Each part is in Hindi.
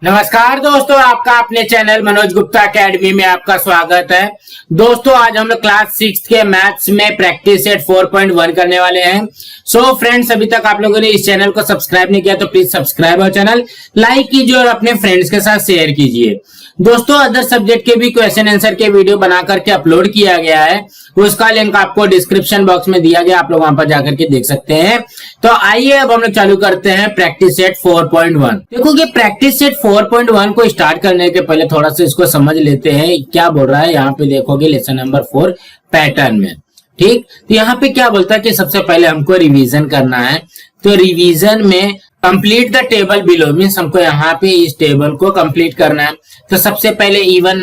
नमस्कार दोस्तों, आपका अपने चैनल मनोज गुप्ता एकेडमी में आपका स्वागत है। दोस्तों, आज हम लोग क्लास 6 के मैथ्स में प्रैक्टिस सेट 4.1 करने वाले हैं। सो फ्रेंड्स, अभी तक आप लोगों ने इस चैनल को सब्सक्राइब नहीं किया तो प्लीज सब्सक्राइब और चैनल लाइक कीजिए और अपने फ्रेंड्स के साथ शेयर कीजिए। दोस्तों, अदर सब्जेक्ट के भी क्वेश्चन आंसर के वीडियो बना करके अपलोड किया गया है, उसका लिंक आपको डिस्क्रिप्शन बॉक्स में दिया गया, आप लोग वहां पर जाकर के देख सकते हैं। तो आइए अब हम लोग चालू करते हैं प्रैक्टिस सेट 4.1। देखो कि प्रैक्टिस सेट 4.1 को स्टार्ट करने के पहले थोड़ा सा इसको समझ लेते हैं क्या बोल रहा है। यहाँ पे देखोगे लेसन नंबर 4 पैटर्न में, ठीक। तो यहाँ पे क्या बोलता है कि सबसे पहले हमको रिवीजन करना है। तो रिवीजन में complete the table below means हमको यहाँ पे इस टेबल को कंप्लीट करना है। तो सबसे पहले इवन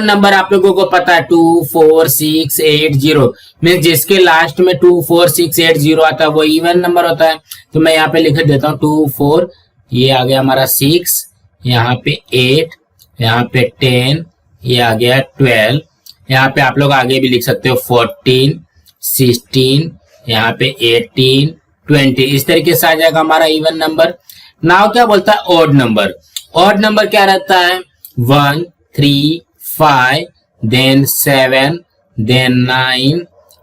नंबर आप लोगों को पता है 2 4 6 8 0 मीन्स जिसके लास्ट में 2 4 6 8 0 आता है वो इवन नंबर होता है। तो मैं यहाँ पे लिख देता हूँ 2 4, ये आ गया हमारा 6, यहाँ पे 8, यहाँ पे 10, ये आ गया 12, यहाँ पे आप लोग आगे भी लिख सकते हो 14 16, यहाँ पे 18 20, इस तरीके से आ जाएगा हमारा इवन नंबर। नाउ क्या बोलता है ऑड नंबर क्या रहता है 1 3 5 देन 7 देन 9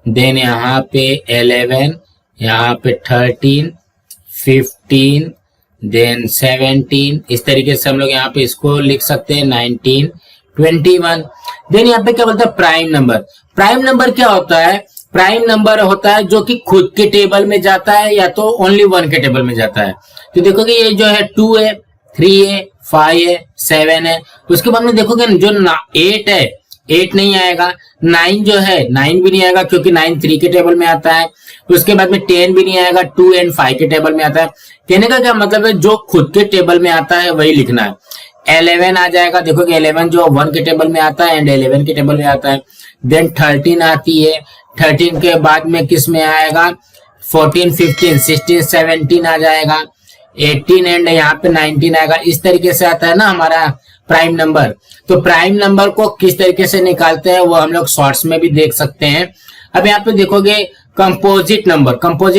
देन यहाँ पे 11, यहाँ पे 13 15 देन 17, इस तरीके से हम लोग यहाँ पे इसको लिख सकते हैं 19 21। देन यहाँ पे क्या बोलता है प्राइम नंबर क्या होता है? प्राइम नंबर होता है जो कि खुद के टेबल में जाता है या तो ओनली 1 के टेबल में जाता है। तो देखोगे ये जो है 2 है, 3 है, 5 है, 7 है। उसके बाद में देखोगे जो 8 है, 8 नहीं आएगा। 9 जो है 9 भी नहीं आएगा क्योंकि 9 3 के टेबल में आता है। उसके बाद में 10 भी नहीं आएगा, 2 एंड 5 के टेबल में आता है। कहने का क्या मतलब है, जो खुद के टेबल में आता है वही लिखना है। 11 आ जाएगा, देखोगे 11 जो 1 के टेबल में आता है एंड 11 के टेबल में आता है। देन 13 आती है, 13 के बाद में किस में आएगा 14 15 16 17 आ जाएगा, 18 एंड यहाँ पे 19 आएगा। इस तरीके से आता है ना हमारा प्राइम नंबर। तो प्राइम नंबर को किस तरीके से निकालते हैं वो हम लोग शॉर्ट्स में भी देख सकते हैं। अब यहाँ पे देखोगे कंपोजिट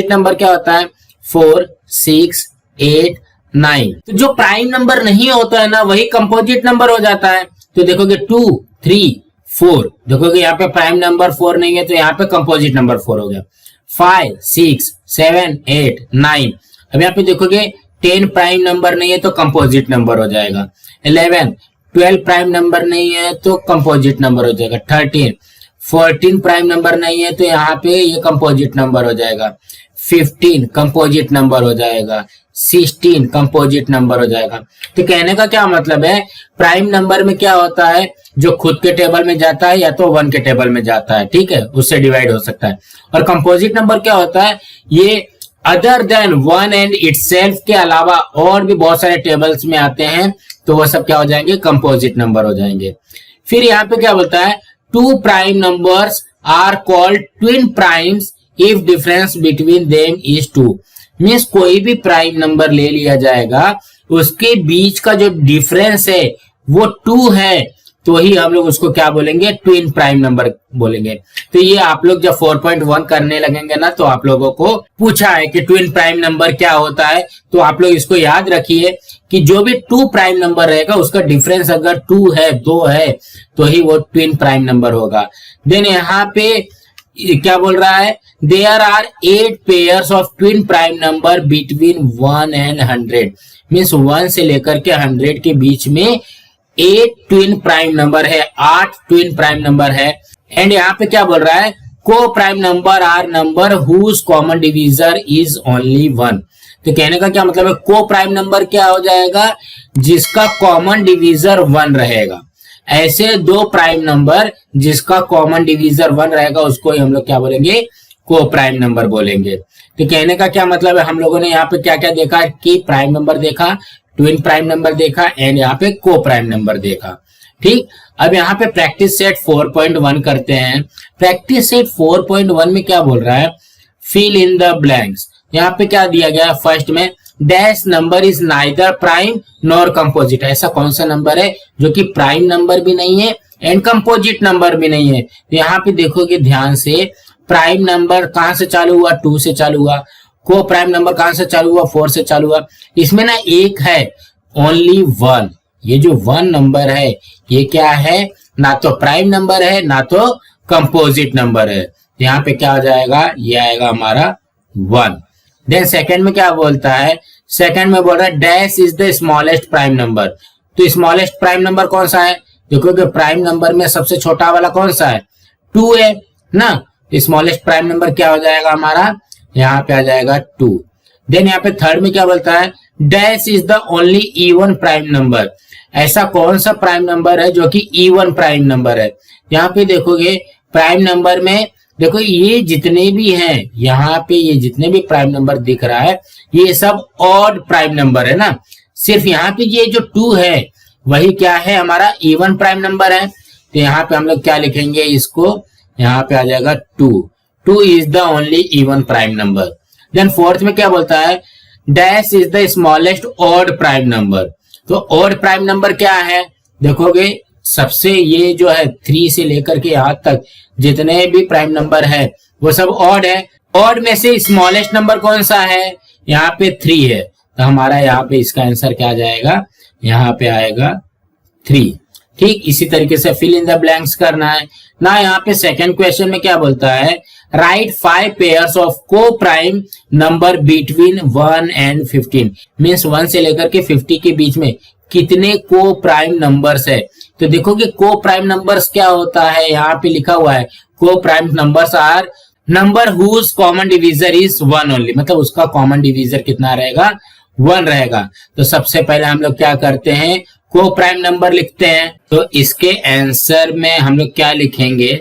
नंबर क्या होता है 4 6 8 9। तो जो प्राइम नंबर नहीं होता है ना वही कंपोजिट नंबर हो जाता है। तो देखोगे 2 3 4, देखोगे यहाँ पे प्राइम नंबर 4 नहीं है तो यहाँ पे कंपोजिट नंबर 4 हो गया। 5 6 7 8 9, अब यहाँ पे देखोगे 10 प्राइम नंबर नहीं है तो कंपोजिट नंबर हो जाएगा। 11 12 प्राइम नंबर नहीं है तो कंपोजिट नंबर हो जाएगा। 13 14 प्राइम नंबर नहीं है तो यहाँ पे ये कंपोजिट नंबर हो जाएगा। 15 कंपोजिट नंबर हो जाएगा। 16 कंपोजिट नंबर हो जाएगा। तो कहने का क्या मतलब है, प्राइम नंबर में क्या होता है जो खुद के टेबल में जाता है या तो 1 के टेबल में जाता है, ठीक है, उससे डिवाइड हो सकता है। और कंपोजिट नंबर क्या होता है, ये अदर देन 1 एंड इटसेल्फ के अलावा और भी बहुत सारे टेबल्स में आते हैं तो वो सब क्या हो जाएंगे, कंपोजिट नंबर हो जाएंगे। फिर यहाँ पे क्या बोलता है 2 prime numbers are called twin primes if difference between them is 2। Means कोई भी प्राइम नंबर ले लिया जाएगा, उसके बीच का जो डिफरेंस है वो 2 है तो ही हम लोग उसको क्या बोलेंगे, ट्विन प्राइम नंबर बोलेंगे। तो ये आप लोग जब 4.1 करने लगेंगे ना तो आप लोगों को पूछा है कि ट्विन प्राइम नंबर क्या होता है, तो आप लोग इसको याद रखिए कि जो भी 2 प्राइम नंबर रहेगा उसका डिफरेंस अगर 2 है 2 है तो ही वो ट्विन प्राइम नंबर होगा। देन यहाँ पे क्या बोल रहा है, there are 8 pairs of twin prime number between 1 and 100। Means 1 से लेकर के 100 के बीच में 8 ट्विन प्राइम नंबर है, 8 ट्विन प्राइम नंबर है। एंड यहाँ पे क्या बोल रहा है, co prime number are number whose common divisor is only 1। तो कहने का क्या मतलब है, को प्राइम नंबर क्या हो जाएगा, जिसका कॉमन डिवीजर 1 रहेगा। ऐसे 2 प्राइम नंबर जिसका कॉमन डिवीजर 1 रहेगा उसको ही हम लोग क्या बोलेंगे, को प्राइम नंबर बोलेंगे। तो कहने का क्या मतलब है, हम लोगों ने यहाँ पे क्या क्या देखा कि प्राइम नंबर देखा, ट्विन प्राइम नंबर देखा एंड यहाँ पे को प्राइम नंबर देखा, ठीक। अब यहाँ पे प्रैक्टिस सेट 4.1 करते हैं। प्रैक्टिस सेट 4.1 में क्या बोल रहा है, फिल इन द ब्लैंक्स। यहाँ पे क्या दिया गया है, फर्स्ट में dash number is neither prime nor composite. ऐसा कौन सा नंबर है जो कि प्राइम नंबर भी नहीं है एंड कंपोजिट नंबर भी नहीं है। तो यहाँ पे देखोगे ध्यान से, प्राइम नंबर कहां से चालू हुआ, 2 से चालू हुआ। को प्राइम नंबर कहां से चालू हुआ, 4 से चालू हुआ। इसमें ना 1 है ओनली वन। ये जो वन नंबर है ये क्या है, ना तो प्राइम नंबर है ना तो कंपोजिट नंबर है। यहाँ पे क्या हो जाएगा, ये आएगा हमारा वन। देन सेकंड में क्या बोलता है, सेकंड में बोल रहा है dash is the smallest prime number. तो स्मॉलेस्ट प्राइम नंबर कौन सा है, देखो कि प्राइम नंबर में सबसे छोटा वाला कौन सा है, 2 है ना। स्मॉलेस्ट प्राइम नंबर क्या हो जाएगा हमारा, यहाँ पे आ जाएगा 2। देन यहाँ पे थर्ड में क्या बोलता है, dash is the only even prime number. ऐसा कौन सा प्राइम नंबर है जो कि इवन प्राइम नंबर है। यहाँ पे देखोगे प्राइम नंबर में देखो ये जितने भी हैं, यहाँ पे ये जितने भी प्राइम नंबर दिख रहा है ये सब ऑड प्राइम नंबर है ना। सिर्फ यहाँ पे ये जो 2 है वही क्या है, हमारा इवन प्राइम नंबर है। तो यहाँ पे हम लोग क्या लिखेंगे इसको, यहाँ पे आ जाएगा 2 is the only even prime number. Then fourth में क्या बोलता है, dash is the smallest odd prime number. तो ऑड प्राइम नंबर क्या है, देखोगे सबसे ये जो है 3 से लेकर के यहाँ तक जितने भी प्राइम नंबर है वो सब ऑड है। ऑड में से स्मॉलेस्ट नंबर कौन सा है, यहाँ पे 3 है। तो हमारा यहाँ पे इसका आंसर क्या आ जाएगा, यहाँ पे आएगा 3। ठीक इसी तरीके से फिल इन द ब्लैंक्स करना है ना। यहाँ पे सेकंड क्वेश्चन में क्या बोलता है, राइट 5 पेयर्स ऑफ को prime number between 1 and 15। Means 1 से लेकर के 50 के बीच में कितने को प्राइम नंबर्स है। तो देखोगे को प्राइम नंबर्स क्या होता है, यहाँ पे लिखा हुआ है co prime numbers are number whose common divisor is 1 only. मतलब उसका कॉमन डिवीजर कितना रहेगा, 1 रहेगा। तो सबसे पहले हम लोग क्या करते हैं, को प्राइम नंबर लिखते हैं। तो इसके आंसर में हम लोग क्या लिखेंगे,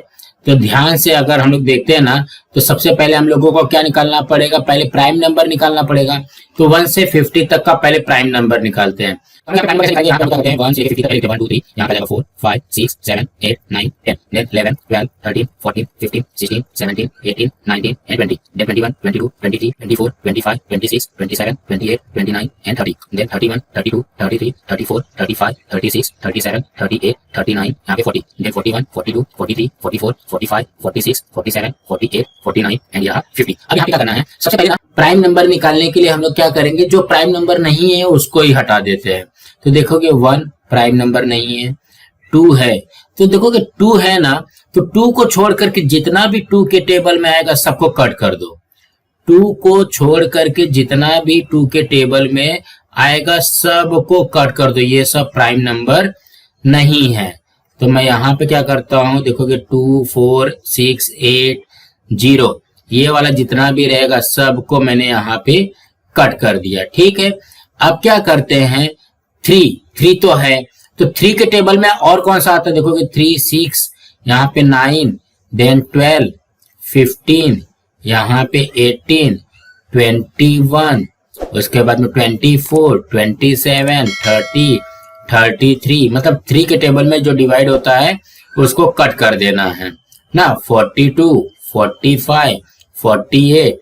तो ध्यान से अगर हम लोग देखते हैं ना तो सबसे पहले हम लोगों को क्या निकालना पड़ेगा, पहले प्राइम नंबर निकालना पड़ेगा। तो 1 से 50 तक का पहले प्राइम नंबर निकालते हैं। 1 से 50 तक 1 2 3 यहाँ पे 4 5 6 7 8 9 10 11 12 13 14 15 16 17 18 19 and 20 then 21 22 23 24 25 26 27 28 29 and 30 then 31 32 33 34 35 36 37 38 39 यहाँ पे 40 then 41 42 43 44 45 46 47 48 49 एंड यहाँ 50। अब यहाँ पे क्या करना है, सबसे पहले ना प्राइम नंबर निकालने के लिए हम लोग क्या करेंगे, जो प्राइम नंबर नहीं है उसको ही हटा देते हैं। तो देखोगे 1 प्राइम नंबर नहीं है, 2 है। तो देखोगे 2 है ना, तो 2 को छोड़ करके जितना भी 2 के टेबल में आएगा सबको कट कर दो। 2 को छोड़ करके जितना भी 2 के टेबल में आएगा सबको कट कर दो, ये सब प्राइम नंबर नहीं है। तो मैं यहाँ पे क्या करता हूँ, देखोगे 2 4 6 8 0 ये वाला जितना भी रहेगा सबको मैंने यहाँ पे कट कर दिया। ठीक है, अब क्या करते हैं, 3 तो है, तो 3 के टेबल में और कौन सा आता है, देखोगे 3 6 यहाँ पे 9 देन 12 15 यहाँ पे 18 21 उसके बाद में 24 27 30 33। मतलब 3 के टेबल में जो डिवाइड होता है उसको कट कर देना है ना, 42 45 48।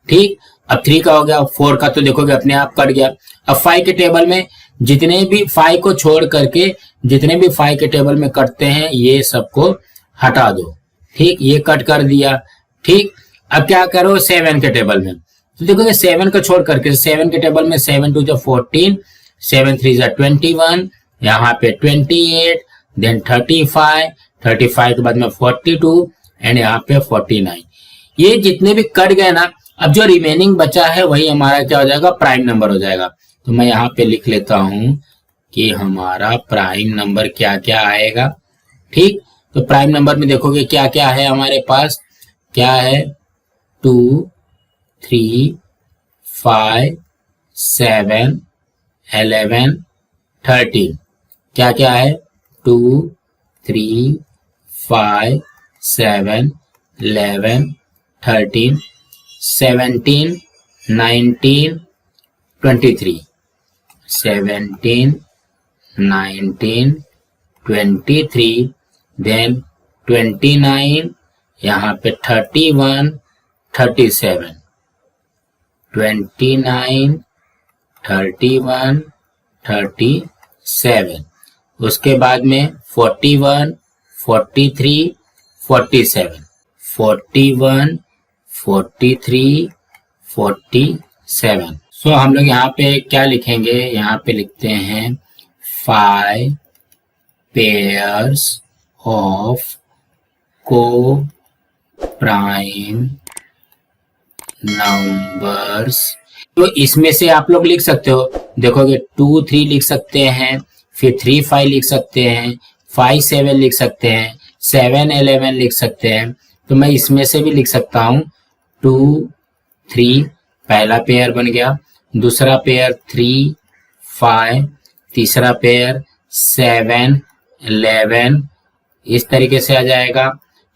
ठीक, अब 3 का हो गया, 4 का तो देखोगे अपने आप कट गया। अब 5 के टेबल में जितने भी 5 को छोड़ करके जितने भी 5 के टेबल में कटते हैं ये सबको हटा दो। ठीक, ये कट कर दिया। ठीक, अब क्या करो 7 के टेबल में, तो देखोगे 7 को छोड़ करके 7 के टेबल में 7 2 14 7 3 21 यहाँ पे 28 देन 35 के बाद में 42 एंड यहाँ पे 49। ये जितने भी कट गए ना, अब जो रिमेनिंग बचा है वही हमारा क्या हो जाएगा, प्राइम नंबर हो जाएगा। तो मैं यहाँ पे लिख लेता हूं कि हमारा प्राइम नंबर क्या क्या आएगा। ठीक, तो प्राइम नंबर में देखोगे क्या क्या है हमारे पास, क्या है 2 3 5 7 11 13। क्या क्या है 2 3 5 7 11 13 17 19 23 17 19 23 देन 29 यहाँ पे 31 37 29 31 37 उसके बाद में 41 43 47 41 43 47 सो हम लोग यहाँ पे क्या लिखेंगे, यहाँ पे लिखते हैं 5 pairs of co-prime numbers। तो इसमें से आप लोग लिख सकते हो, देखोगे 2 3 लिख सकते हैं, फिर 3 5 लिख सकते हैं, 5 7 लिख सकते हैं, 7 11 लिख सकते हैं। तो मैं इसमें से भी लिख सकता हूँ 2 3, पहला पेयर बन गया, दूसरा पेयर 3 5, तीसरा पेयर 7 11, इस तरीके से आ जाएगा।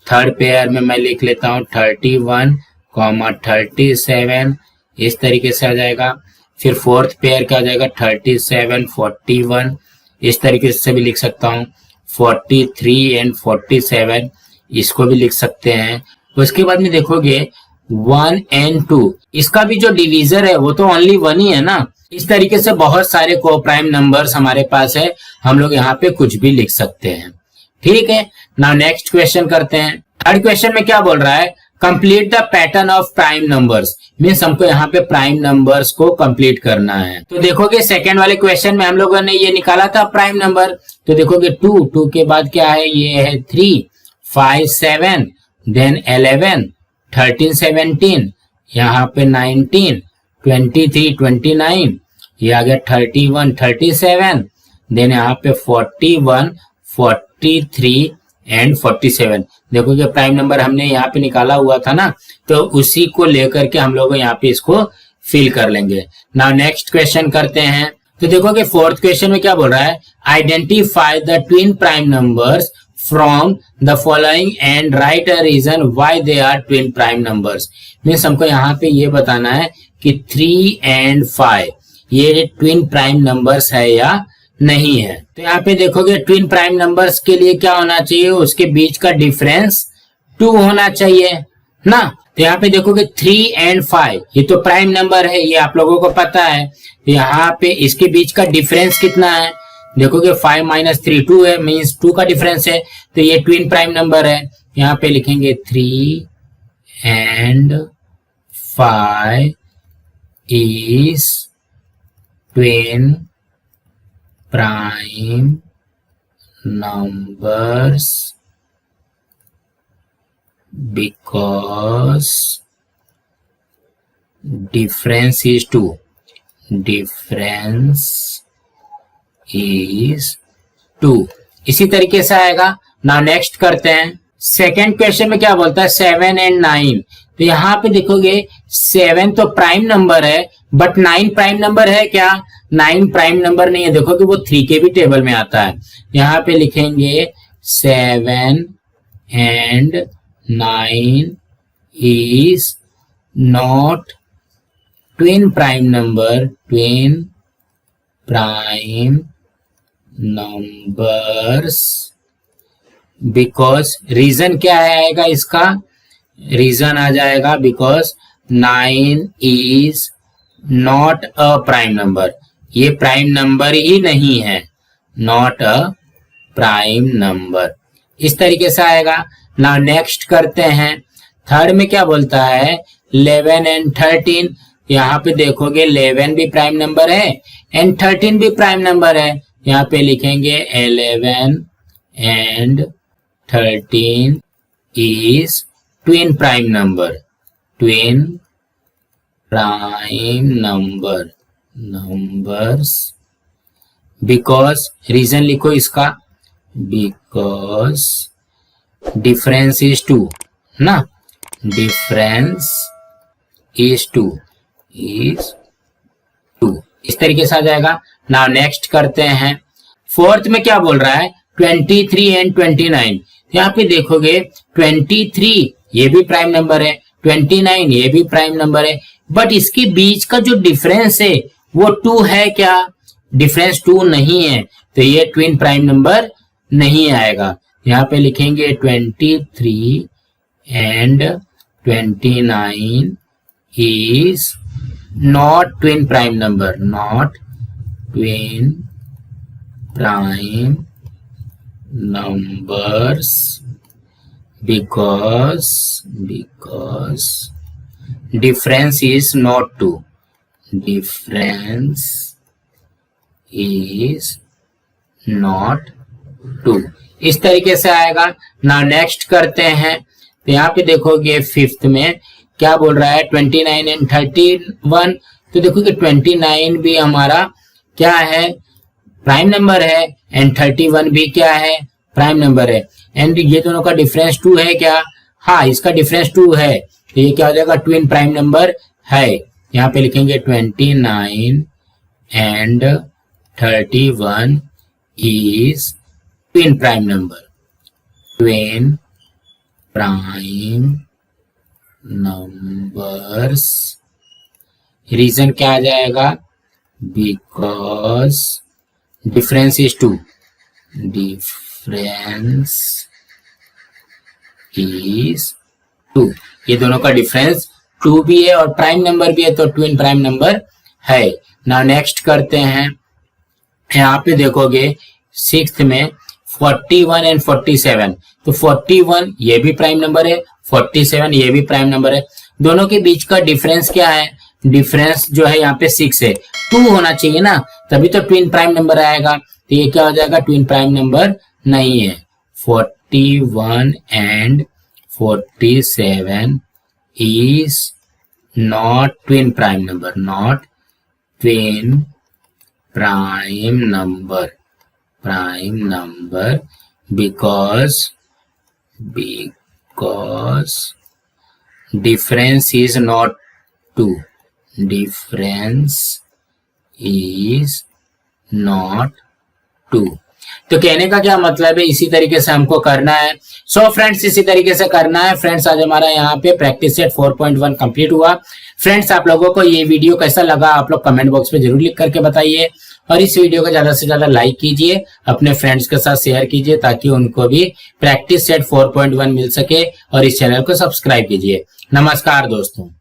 थर्ड पेयर में मैं लिख लेता हूँ 31, 37, इस तरीके से आ जाएगा। फिर फोर्थ पेयर क्या आ जाएगा 37 41, इस तरीके से भी लिख सकता हूँ। 43 एंड 47, इसको भी लिख सकते हैं। उसके बाद में देखोगे 1 एंड 2, इसका भी जो डिवीजर है वो तो ओनली 1 ही है ना। इस तरीके से बहुत सारे कोप्राइम नंबर्स हमारे पास है, हम लोग यहाँ पे कुछ भी लिख सकते हैं। ठीक है, नाउ नेक्स्ट क्वेश्चन करते हैं। थर्ड क्वेश्चन में क्या बोल रहा है, complete the pattern of prime numbers, means हमको यहाँ पे प्राइम नंबर्स को कंप्लीट करना है। तो देखोगे सेकंड वाले क्वेश्चन में हम लोगों ने ये निकाला था प्राइम नंबर, तो देखोगे 2 के बाद क्या है, ये है 3 5 7, देन 11 13 17, यहाँ पे 19 23 29, ये आ गया 31 37, देन यहाँ पे 41 43 एंड 47। देखो कि प्राइम नंबर हमने यहाँ पे निकाला हुआ था ना, तो उसी को लेकर के हम लोग यहाँ पे इसको फिल कर लेंगे। नाउ नेक्स्ट क्वेश्चन करते हैं। तो देखो कि फोर्थ क्वेश्चन में क्या बोल रहा है, identify the twin prime numbers from the following and write a reason why they are twin prime numbers. Means हमको यहाँ पे ये बताना है कि 3 एंड 5 ये ट्विन प्राइम नंबर्स है या नहीं है। तो यहाँ पे देखोगे ट्विन प्राइम नंबर्स के लिए क्या होना चाहिए, उसके बीच का डिफरेंस 2 होना चाहिए ना। तो यहाँ पे देखोगे 3 एंड 5 ये तो प्राइम नंबर है, ये आप लोगों को पता है। तो यहाँ पे इसके बीच का डिफरेंस कितना है, देखोगे 5 - 3 2 है, मीन्स 2 का डिफरेंस है, तो ये ट्विन प्राइम नंबर है। यहाँ पे लिखेंगे 3 and 5 is twin prime numbers because difference is 2. Difference is 2, इसी तरीके से आएगा। नाउ नेक्स्ट करते हैं। सेकेंड क्वेश्चन में क्या बोलता है, 7 एंड 9। तो यहाँ पे देखोगे 7 तो प्राइम नंबर है, बट 9 प्राइम नंबर है क्या, 9 प्राइम नंबर नहीं है। देखो कि वो 3 के भी टेबल में आता है। यहाँ पे लिखेंगे 7 and 9 is not twin prime number, twin prime numbers because reason क्या आएगा इसका, रीजन आ जाएगा because 9 is not a prime number, ये प्राइम नंबर ही नहीं है, नॉट अ प्राइम नंबर, इस तरीके से आएगा। नाउ नेक्स्ट करते हैं। थर्ड में क्या बोलता है 11 एंड 13। यहाँ पे देखोगे 11 भी प्राइम नंबर है एंड 13 भी प्राइम नंबर है। यहाँ पे लिखेंगे 11 and 13 is twin prime number, twin prime numbers because reason लिखो इसका, because difference is 2 ना, difference is 2 इस तरीके से आ जाएगा। नाउ नेक्स्ट करते हैं। फोर्थ में क्या बोल रहा है 23 एंड 29। यहाँ पे देखोगे 23 ये भी प्राइम नंबर है, 29 ये भी प्राइम नंबर है, बट इसके बीच का जो डिफरेंस है वो 2 है क्या, डिफरेंस 2 नहीं है, तो ये ट्विन प्राइम नंबर नहीं आएगा। यहाँ पे लिखेंगे 23 and 29 is not twin prime number, not twin prime numbers because difference is not 2, difference is not 2। इस तरीके से आएगा। ना नेक्स्ट करते हैं, तो यहाँ पे देखोगे फिफ्थ में क्या बोल रहा है, 29 एंड 31। तो देखो कि 29 भी हमारा क्या है, प्राइम नंबर है, एंड 31 भी क्या है, प्राइम नंबर है। एंड ये दोनों का डिफरेंस 2 है क्या, हाँ इसका डिफरेंस 2 है, तो ये क्या हो जाएगा, ट्विन प्राइम नंबर है। यहाँ पे लिखेंगे 29 and 31 is twin prime number. Twin prime numbers, reason क्या आ जाएगा, because difference is 2, difference is 2। ये दोनों का डिफरेंस 2 भी है और प्राइम नंबर भी है, तो ट्विन प्राइम नंबर है। ना नेक्स्ट करते हैं, यहाँ पे देखोगे सिक्स्थ में 41 एंड 47। तो 41 ये भी प्राइम नंबर है, 47 ये भी प्राइम नंबर है। दोनों के बीच का डिफरेंस क्या है, डिफरेंस जो है यहाँ पे 6 है, 2 होना चाहिए ना, तभी तो ट्विन प्राइम नंबर आएगा। तो ये क्या हो जाएगा, ट्विन प्राइम नंबर नहीं है। 41 and 47 is not twin prime number, not twin prime number because difference is not 2, difference is not 2। तो कहने का क्या मतलब है, इसी तरीके से हमको करना है। सो फ्रेंड्स इसी तरीके से करना है। फ्रेंड्स आज हमारा यहाँ पे प्रैक्टिस सेट 4.1 कंप्लीट हुआ। फ्रेंड्स आप लोगों को ये वीडियो कैसा लगा आप लोग कमेंट बॉक्स में जरूर लिख करके बताइए, और इस वीडियो को ज्यादा से ज्यादा लाइक कीजिए, अपने फ्रेंड्स के साथ शेयर कीजिए ताकि उनको भी प्रैक्टिस सेट 4.1 मिल सके, और इस चैनल को सब्सक्राइब कीजिए। नमस्कार दोस्तों।